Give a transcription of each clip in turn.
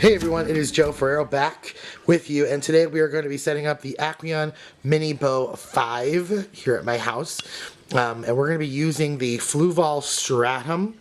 Hey everyone, it is Joe Ferrero back with you, and today we are going to be setting up the Aquarium Mini Bow 5 here at my house. And we're going to be using the Fluval Stratum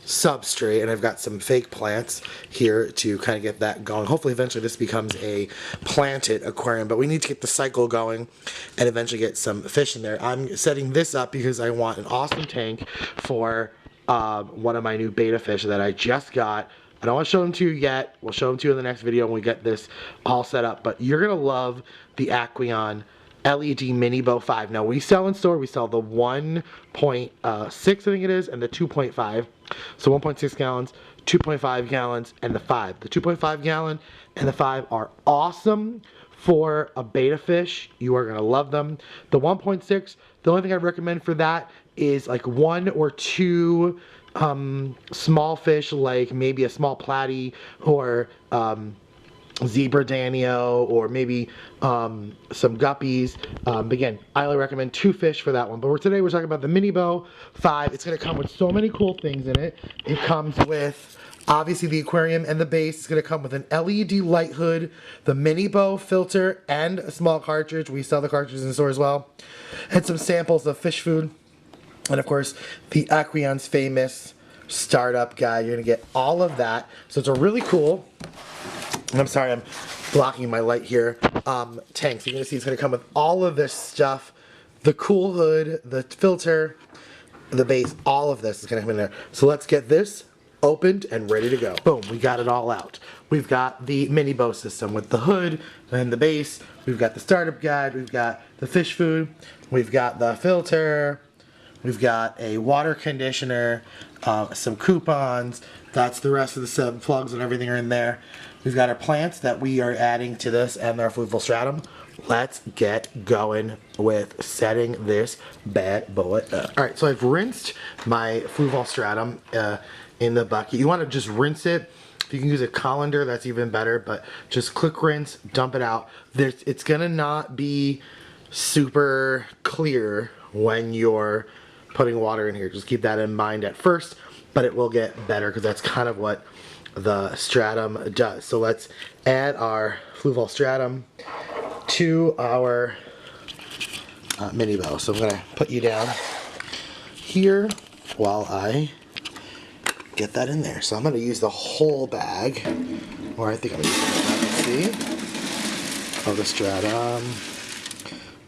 substrate, and I've got some fake plants here to kind of get that going. Hopefully eventually this becomes a planted aquarium, but we need to get the cycle going and eventually get some fish in there. I'm setting this up because I want an awesome tank for one of my new beta fish that I just got. I don't want to show them to you yet. We'll show them to you in the next video when we get this all set up. But you're going to love the Aquarium LED Mini Bow 5. Now, we sell in store. We sell the 1.6, I think it is, and the 2.5. So 1.6 gallons, 2.5 gallons, and the 5. The 2.5 gallon and the 5 are awesome for a beta fish. You are going to love them. The 1.6, the only thing I recommend for that is like 1 or 2 small fish, like maybe a small platy or zebra danio, or maybe some guppies. Again, I only recommend 2 fish for that one. But today we're talking about the Mini Bow 5. It's going to come with so many cool things in it. It comes with obviously the aquarium and the base. It's going to come with an LED light hood, the Mini Bow filter, and a small cartridge. We sell the cartridges in the store as well. And some samples of fish food. And of course, the Aquarium's famous startup guide. You're going to get all of that. So it's a really cool, and I'm sorry I'm blocking my light here, tank. So you're going to see it's going to come with all of this stuff. The cool hood, the filter, the base, all of this is going to come in there. So let's get this opened and ready to go. Boom, we got it all out. We've got the Mini Bow system with the hood and the base. We've got the startup guide. We've got the fish food. We've got the filter. We've got a water conditioner, some coupons. That's the rest of the sub plugs and everything are in there. We've got our plants that we are adding to this and our Fluval Stratum. Let's get going with setting this bad boy up. Alright, so I've rinsed my Fluval Stratum in the bucket. You want to just rinse it. If you can use a colander, that's even better, but just quick rinse, dump it out. It's going to not be super clear when you're putting water in here. Just keep that in mind at first, but it will get better because that's kind of what the stratum does. So let's add our Fluval Stratum to our Mini Bow. So I'm going to put you down here while I get that in there. So I'm going to use the whole bag, or I think I'm going to use the bag, see, of the stratum.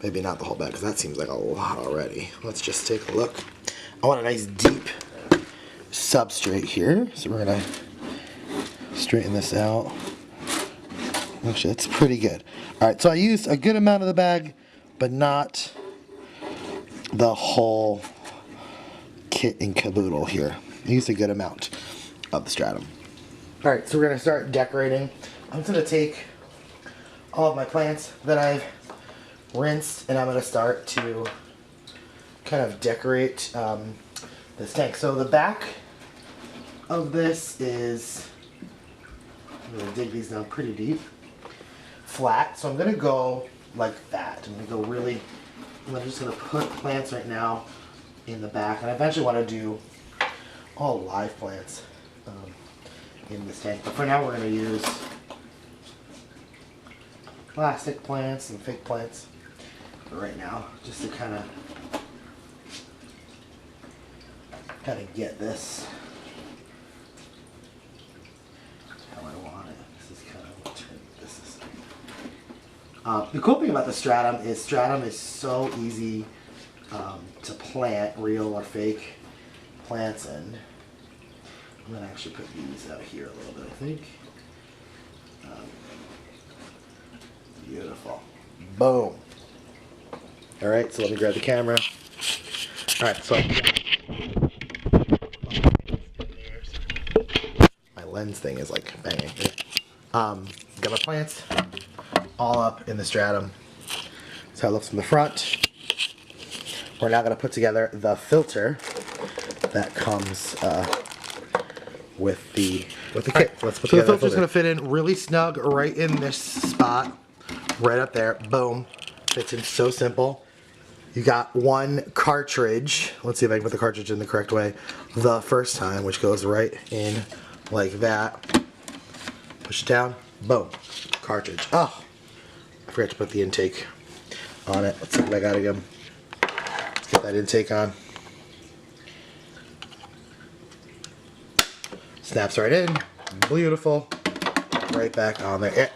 Maybe not the whole bag, because that seems like a lot already. Let's just take a look. I want a nice deep substrate here, so we're going to straighten this out. Actually, it's pretty good. Alright, so I used a good amount of the bag, but not the whole kit and caboodle here. I used a good amount of the stratum. Alright, so we're going to start decorating. I'm just going to take all of my plants that I've rinsed, and I'm going to start to kind of decorate this tank. So the back of this is, I'm going to dig these down pretty deep, flat. So I'm going to go like that. I'm going to go really, I'm just going to put plants right now in the back, and I eventually want to do all live plants in this tank. But for now we're going to use plastic plants and fake plants right now, just to kind of get this how I want it. This is kind of what this is. The cool thing about the stratum is so easy to plant, real or fake plants, and I'm going to actually put these out here a little bit, I think. Beautiful. Boom. Alright, so let me grab the camera. Alright, so my lens thing is like banging. Got my plants all up in the stratum. That's how it looks from the front. We're now going to put together the filter that comes with the kit. Let's put so the filter's going to fit in really snug right in this spot. Right up there, boom, fits in so simple. You got one cartridge. Let's see if I can put the cartridge in the correct way the first time, which goes right in like that. Push it down. Boom. Cartridge. Oh, I forgot to put the intake on it. Let's see what I got again. Let's get that intake on. Snaps right in. Beautiful. Right back on there.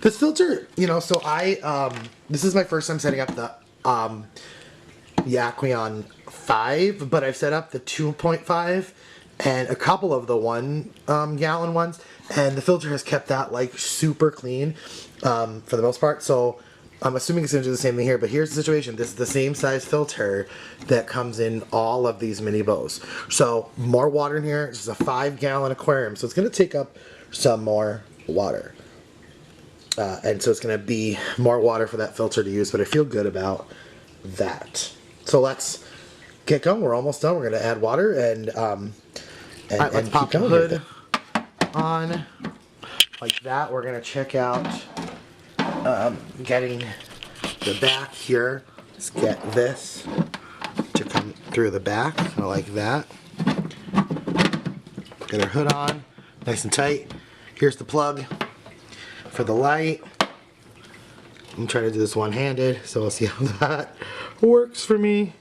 This filter, you know, so this is my first time setting up the Aquarium 5, but I've set up the 2.5 and a couple of the 1 gallon ones, and the filter has kept that like super clean for the most part. So I'm assuming it's going to do the same thing here, but here's the situation. This is the same size filter that comes in all of these mini bows. So more water in here. This is a 5-gallon aquarium, so it's going to take up some more water. And so it's going to be more water for that filter to use, but I feel good about that. So let's get going. We're almost done. We're going to add water and let's pop the hood on like that. We're going to check out getting the back here. Let's get this to come through the back, kind of like that. Get our hood on, nice and tight. Here's the plug for the light. I'm trying to do this one-handed, so we'll see how that works for me.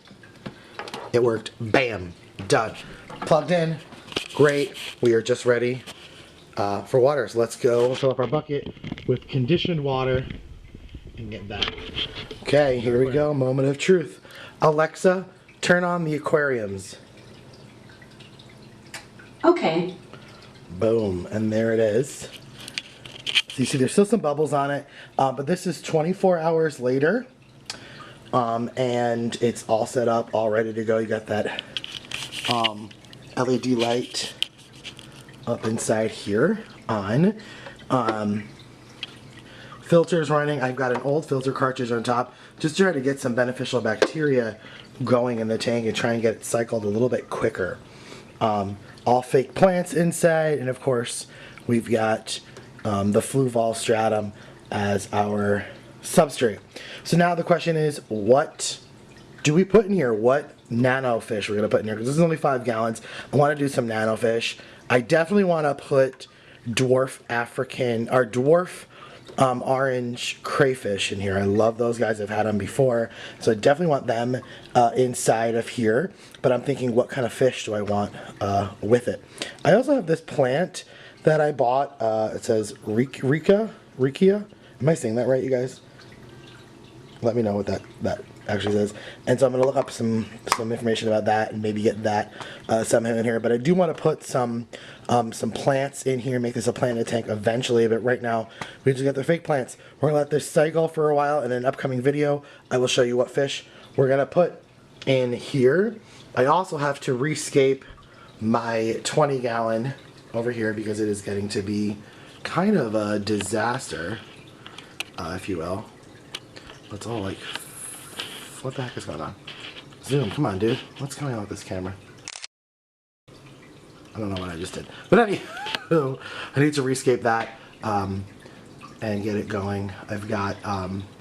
It worked. Bam. Done. Plugged in. Great. We are just ready for water. So let's go fill up our bucket with conditioned water and get back. Okay, here we go. Moment of truth. Alexa, turn on the aquariums. Okay. Boom. And there it is. So you see there's still some bubbles on it, but this is 24 hours later. And it's all set up, all ready to go. You got that LED light up inside here on. Filters running. I've got an old filter cartridge on top just to try to get some beneficial bacteria going in the tank and try and get it cycled a little bit quicker. All fake plants inside, and of course we've got the Fluval stratum as our substrate. So now the question is, what do we put in here? What nano fish we're going to put in here? Because this is only 5 gallons. I want to do some nano fish. I definitely want to put dwarf African, or dwarf orange crayfish in here. I love those guys. I've had them before. So I definitely want them inside of here. But I'm thinking, what kind of fish do I want with it? I also have this plant that I bought. It says Rikia. Am I saying that right, you guys? Let me know what that actually says. And so I'm going to look up some information about that and maybe get that somehow in here. But I do want to put some plants in here, make this a plant in a tank eventually. But right now, we just got the fake plants. We're going to let this cycle for a while. And in an upcoming video, I will show you what fish we're going to put in here. I also have to rescape my 20-gallon over here because it is getting to be kind of a disaster, if you will. It's all like, what the heck is going on? Zoom, come on, dude. What's going on with this camera? I don't know what I just did. But anyway, I need to rescape that and get it going. I've got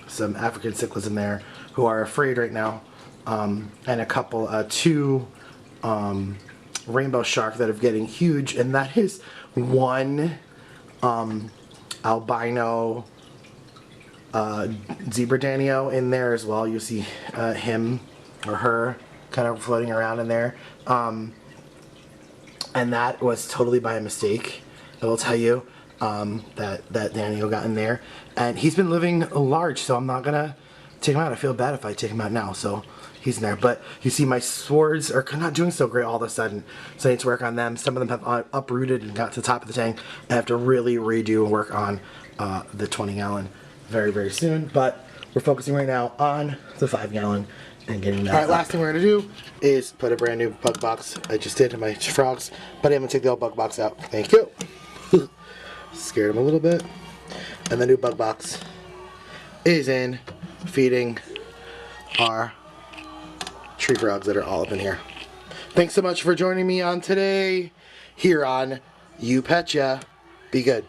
some African cichlids in there who are afraid right now, and a couple, 2 rainbow shark that are getting huge, and that is one albino zebra danio in there as well. You see him or her kind of floating around in there, and that was totally by a mistake. I will tell you that danio got in there, and he's been living large, so I'm not gonna take him out. I feel bad if I take him out now, so he's in there. But you see my swords are not doing so great all of a sudden, so I need to work on them. Some of them have uprooted and got to the top of the tank. I have to really redo and work on the 20-gallon very, very soon. But we're focusing right now on the 5-gallon and getting that. All right, last thing we're gonna do is put a brand new bug box. I just did to my frogs, but I'm gonna take the old bug box out. Thank you. Scared them a little bit. And the new bug box is in feeding our tree frogs that are all up in here. Thanks so much for joining me on today here on You Petcha. Be good.